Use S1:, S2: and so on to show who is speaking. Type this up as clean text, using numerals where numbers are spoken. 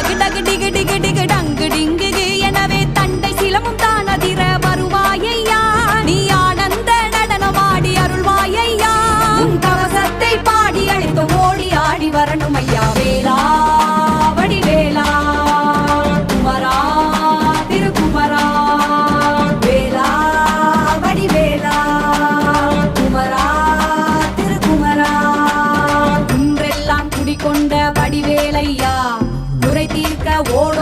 S1: டகு டகு டிகு டிகு டிகு டங்கு டிங்கு எனவே தண்டை சிலமும் தான் அதிர வருவாயையா நீ ஆனந்த நடனமாடி அருள்வாயையா உன் கவசத்தை பாடி அழைத்து ஓடி ஆடி வரணும் ஐயா வேலா வடிவேலா குமரா திருக்குமரா வேலா வடிவேலா குமரா திருக்குமரா குன்றெல்லாம் குடிகொண்ட வடிவேலையா குறை தீர்க்க ஓட